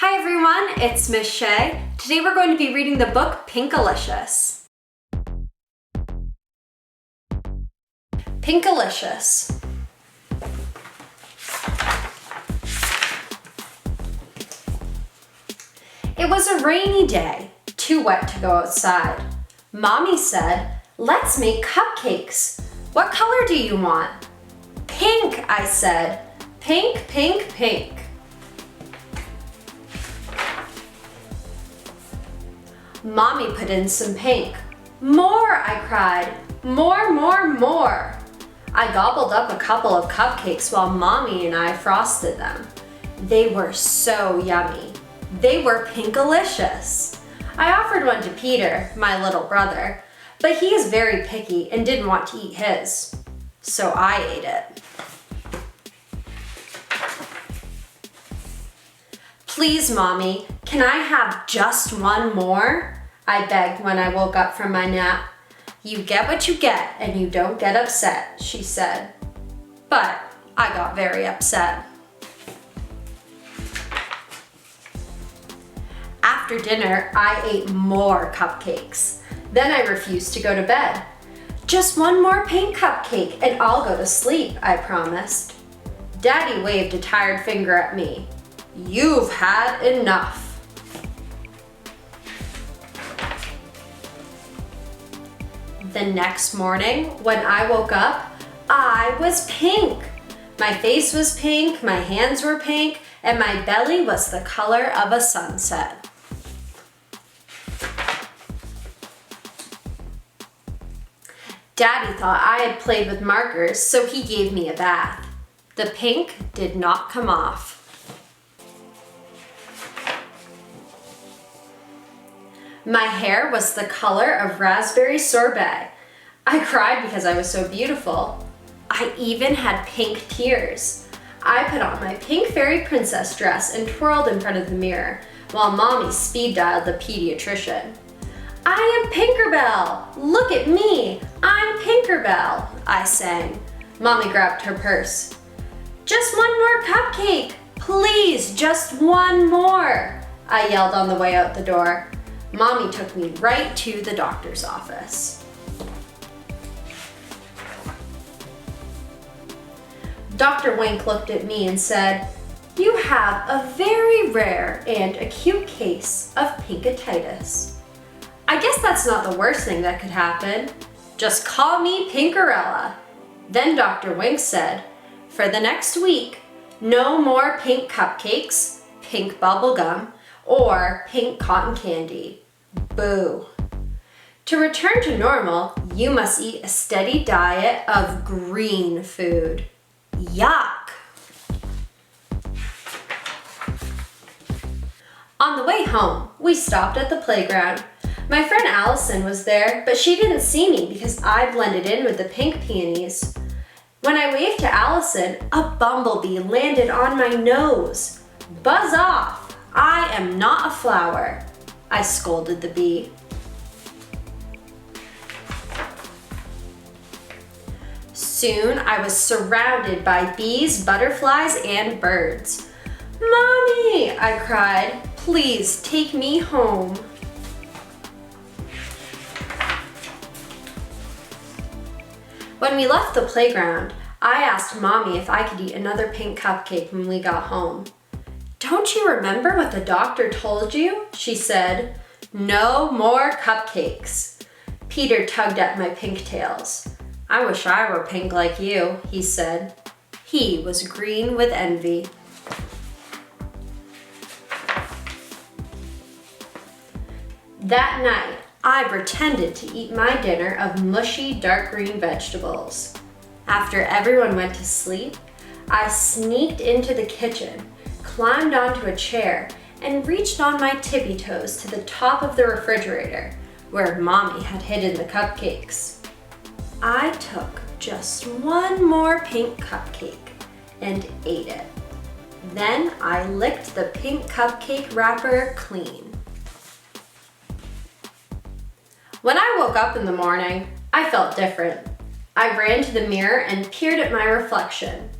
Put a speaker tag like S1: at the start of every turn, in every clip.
S1: Hi everyone, it's Miss Shay. Today we're going to be reading the book Pinkalicious. Pinkalicious. It was a rainy day, too wet to go outside. Mommy said, "Let's make cupcakes. What color do you want?" "Pink," I said. "Pink, pink, pink." Mommy put in some pink. "More," I cried. "More, more, more." I gobbled up a couple of cupcakes while Mommy and I frosted them. They were so yummy. They were Pinkalicious. I offered one to Peter, my little brother, but he is very picky and didn't want to eat his. So I ate it. "Please, Mommy, can I have just one more?" I begged when I woke up from my nap. "You get what you get and you don't get upset," she said. But I got very upset. After dinner, I ate more cupcakes. Then I refused to go to bed. "Just one more pink cupcake and I'll go to sleep," I promised. Daddy waved a tired finger at me. "You've had enough." The next morning, when I woke up, I was pink. My face was pink, my hands were pink, and my belly was the color of a sunset. Daddy thought I had played with markers, so he gave me a bath. The pink did not come off. My hair was the color of raspberry sorbet. I cried because I was so beautiful. I even had pink tears. I put on my pink fairy princess dress and twirled in front of the mirror while Mommy speed dialed the pediatrician. "I am Pinkerbell! Look at me! I'm Pinkerbell!" I sang. Mommy grabbed her purse. "Just one more cupcake! Please, just one more!" I yelled on the way out the door. Mommy took me right to the doctor's office. Dr. Wink looked at me and said, "You have a very rare and acute case of pinkatitis. I guess that's not the worst thing that could happen. Just call me Pinkerella." Then Dr. Wink said, "For the next week, no more pink cupcakes, pink bubble gum, or pink cotton candy. Boo. To return to normal, you must eat a steady diet of green food. Yuck." On the way home, we stopped at the playground. My friend Allison was there, but she didn't see me because I blended in with the pink peonies. When I waved to Allison, a bumblebee landed on my nose. "Buzz off! I am not a flower," I scolded the bee. Soon I was surrounded by bees, butterflies, and birds. "Mommy," I cried, "please take me home." When we left the playground, I asked Mommy if I could eat another pink cupcake when we got home. "Don't you remember what the doctor told you?" she said. "No more cupcakes." Peter tugged at my pigtails. "I wish I were pink like you," he said. He was green with envy. That night, I pretended to eat my dinner of mushy dark green vegetables. After everyone went to sleep, I sneaked into the kitchen, climbed onto a chair, and reached on my tippy toes to the top of the refrigerator, where Mommy had hidden the cupcakes. I took just one more pink cupcake and ate it. Then I licked the pink cupcake wrapper clean. When I woke up in the morning, I felt different. I ran to the mirror and peered at my reflection.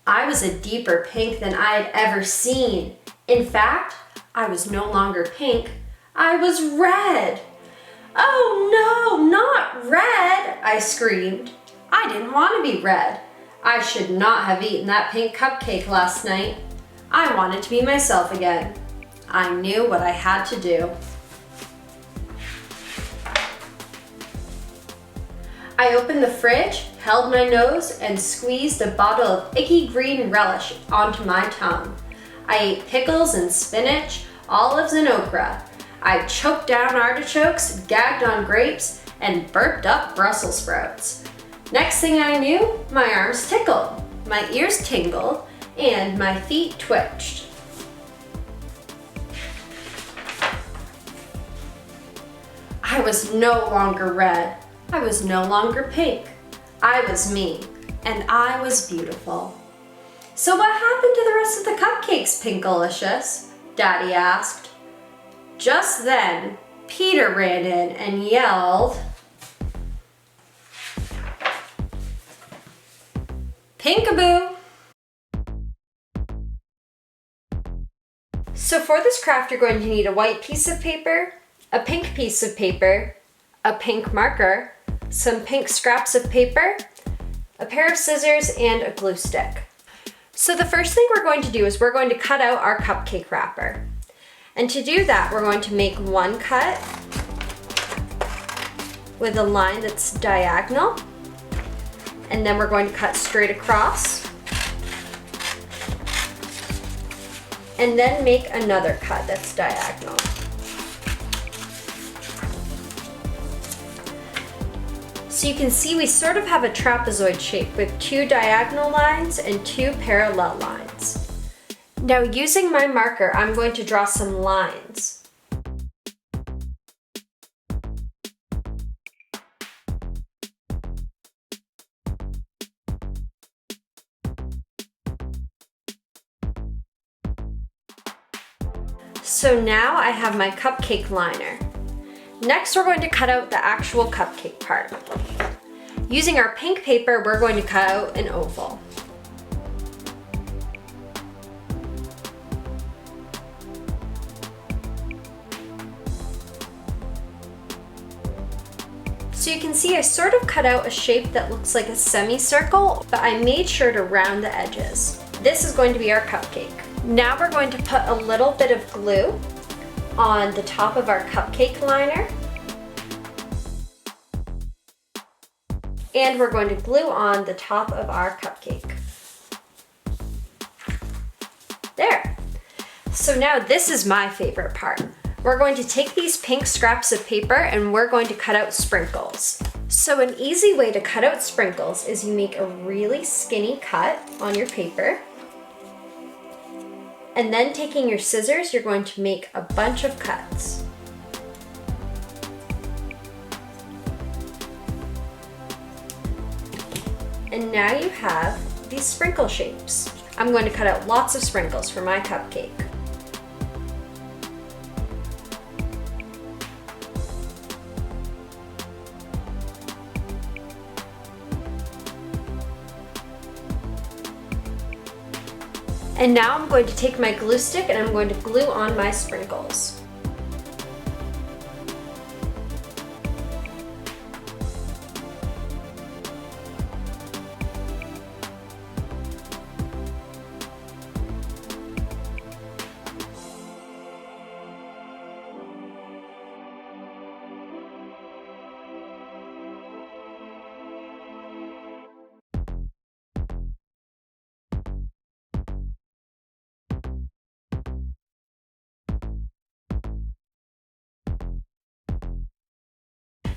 S1: I was a deeper pink than I had ever seen, In fact, I was no longer pink, I was red. "Oh no, not red!" I screamed. I didn't want to be red. I should not have eaten that pink cupcake last night. I wanted to be myself again. I knew what I had to do. I opened the fridge, held my nose, and squeezed a bottle of icky green relish onto my tongue. I ate pickles and spinach, olives and okra. I choked down artichokes, gagged on grapes, and burped up Brussels sprouts. Next thing I knew, my arms tickled, my ears tingled, and my feet twitched. I was no longer red. I was no longer pink. I was me, and I was beautiful. "So what happened to the rest of the cupcakes, Pinkalicious?" Daddy asked. Just then, Peter ran in and yelled, "Pinkaboo!" So for this craft, you're going to need a white piece of paper, a pink piece of paper, a pink marker, some pink scraps of paper, a pair of scissors, and a glue stick. So the first thing we're going to do is we're going to cut out our cupcake wrapper. And to do that, we're going to make one cut with a line that's diagonal, and then we're going to cut straight across, and then make another cut that's diagonal. So you can see we sort of have a trapezoid shape with 2 diagonal lines and 2 parallel lines. Now using my marker, I'm going to draw some lines. So now I have my cupcake liner. Next, we're going to cut out the actual cupcake part. Using our pink paper, we're going to cut out an oval. So you can see I sort of cut out a shape that looks like a semicircle, but I made sure to round the edges. This is going to be our cupcake. Now we're going to put a little bit of glue on the top of our cupcake liner. And we're going to glue on the top of our cupcake. There. So now this is my favorite part. We're going to take these pink scraps of paper and we're going to cut out sprinkles. So an easy way to cut out sprinkles is you make a really skinny cut on your paper. And then taking your scissors, you're going to make a bunch of cuts. And now you have these sprinkle shapes. I'm going to cut out lots of sprinkles for my cupcake. And now I'm going to take my glue stick and I'm going to glue on my sprinkles.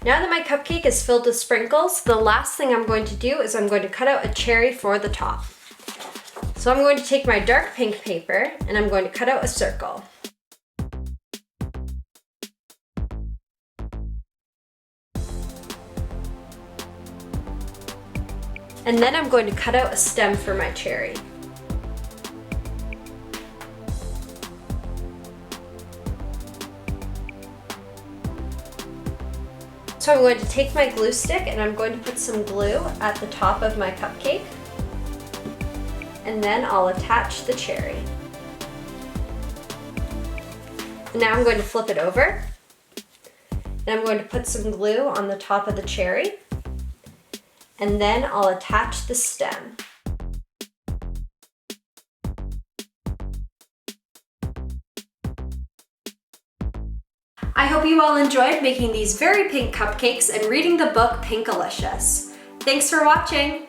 S1: Now that my cupcake is filled with sprinkles, the last thing I'm going to do is I'm going to cut out a cherry for the top. So I'm going to take my dark pink paper and I'm going to cut out a circle. And then I'm going to cut out a stem for my cherry. So I'm going to take my glue stick and I'm going to put some glue at the top of my cupcake. And then I'll attach the cherry. Now I'm going to flip it over. And I'm going to put some glue on the top of the cherry. And then I'll attach the stem. I hope you all enjoyed making these very pink cupcakes and reading the book Pinkalicious. Thanks for watching!